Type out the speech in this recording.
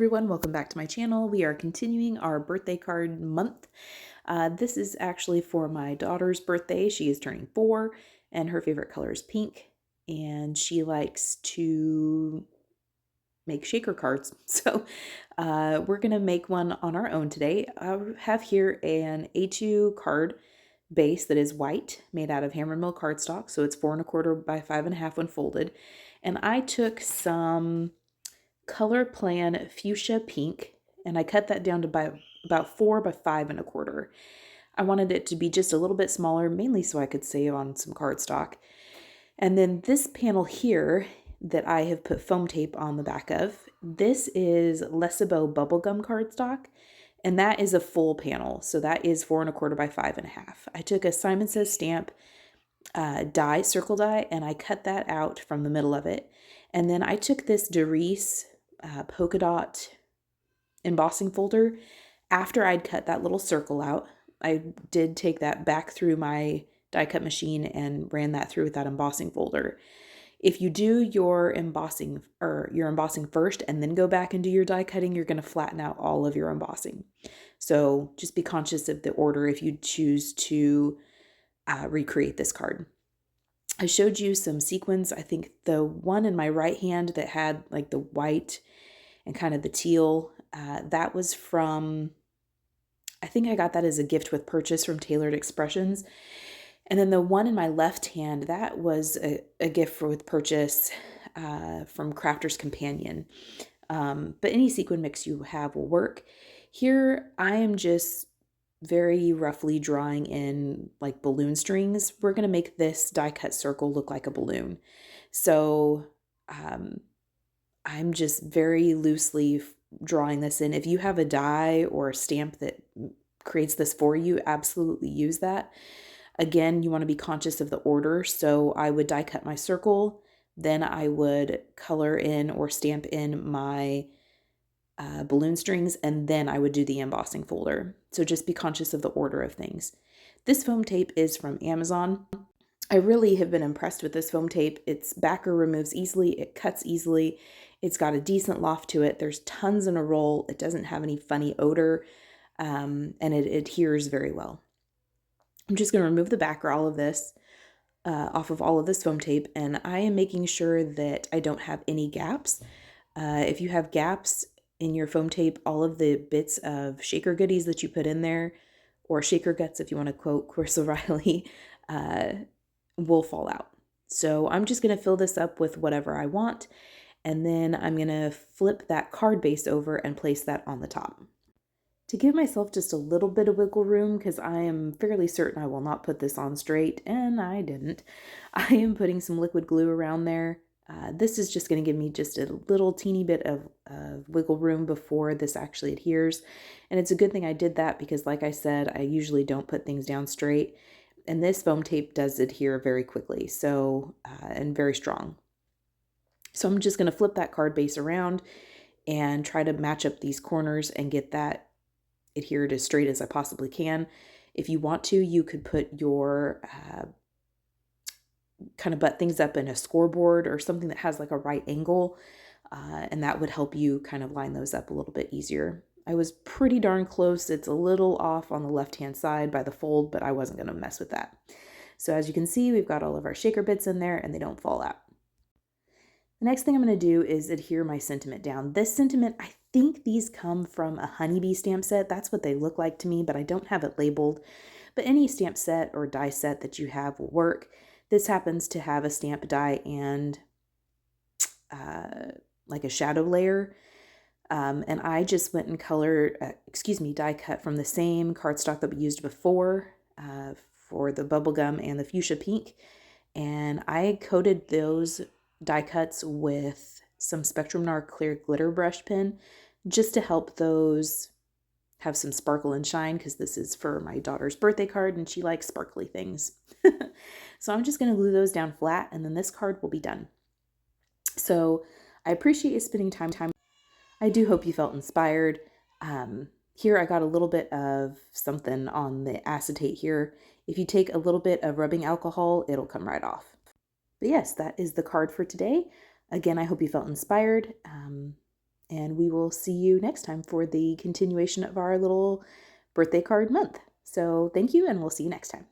everyone, welcome back to my channel. We are continuing our birthday card month. This is actually for my daughter's birthday. She is turning 4 and her favorite color is pink, and she likes to make shaker cards. So we're gonna make one on our own today. I have here an A2 card base that is white, made out of HAMMERMILL cardstock. So it's 4 1/4 by 5 1/2 when folded. And I took some Colorplan fuchsia pink, and I cut that down to about 4 by 5 1/4. I wanted it to be just a little bit smaller, mainly so I could save on some cardstock. And then this panel here that I have put foam tape on the back of, this is Lessebo bubblegum cardstock, and that is a full panel. So that is 4 1/4 by 5 1/2. I took a Simon Says stamp die, circle die, and I cut that out from the middle of it. And then I took this Darice polka dot embossing folder. After I'd cut that little circle out, I did take that back through my die cut machine and ran that through with that embossing folder. If you do your embossing first and then go back and do your die cutting, you're going to flatten out all of your embossing. So just be conscious of the order if you choose to recreate this card. I showed you some sequins. I think the one in my right hand that had like the white and kind of the teal, that was from, I think I got that as a gift with purchase from Tailored Expressions. And then the one in my left hand, that was a gift with purchase from Crafter's Companion. But any sequin mix you have will work. Here I am just very roughly drawing in like balloon strings. We're going to make this die cut circle look like a balloon. So I'm just very loosely drawing this in. If you have a die or a stamp that creates this for you, absolutely use that. Again, you want to be conscious of the order. So I would die cut my circle, then I would color in or stamp in my balloon strings, and then I would do the embossing folder. So just be conscious of the order of things. This foam tape is from Amazon. I really have been impressed with this foam tape. Its backer removes easily, it cuts easily, it's got a decent loft to it, there's tons in a roll, it doesn't have any funny odor, and it adheres very well. I'm just going to remove the backer, all of this, off of all of this foam tape, and I am making sure that I don't have any gaps. If you have gaps in your foam tape, all of the bits of shaker goodies that you put in there, or shaker guts if you want to quote Chris O'Reilly, will fall out. So I'm just going to fill this up with whatever I want, and then I'm going to flip that card base over and place that on the top. To give myself just a little bit of wiggle room, because I am fairly certain I will not put this on straight, and I didn't, I am putting some liquid glue around there. This is just going to give me just a little teeny bit of wiggle room before this actually adheres. And it's a good thing I did that because, like I said, I usually don't put things down straight. And this foam tape does adhere very quickly, so and very strong. So I'm just going to flip that card base around and try to match up these corners and get that adhered as straight as I possibly can. If you want to, you could put your kind of butt things up in a scoreboard or something that has like a right angle, and that would help you kind of line those up a little bit easier. I was pretty darn close. It's a little off on the left-hand side by the fold, but I wasn't going to mess with that. So as you can see, we've got all of our shaker bits in there and they don't fall out. The next thing I'm going to do is adhere my sentiment down. This sentiment, I think these come from a Honeybee stamp set. That's what they look like to me, but I don't have it labeled. But any stamp set or die set that you have will work. This happens to have a stamp die and like a shadow layer. And I just went and die cut from the same cardstock that we used before for the bubblegum and the fuchsia pink. And I coated those die cuts with some Spectrum Noir clear glitter brush pen just to help those have some sparkle and shine, because this is for my daughter's birthday card and she likes sparkly things. So I'm just going to glue those down flat and then this card will be done. So I appreciate you spending time. I do hope you felt inspired. Here I got a little bit of something on the acetate here. If you take a little bit of rubbing alcohol, it'll come right off. But yes, that is the card for today. Again, I hope you felt inspired. And we will see you next time for the continuation of our little birthday card month. So thank you, and we'll see you next time.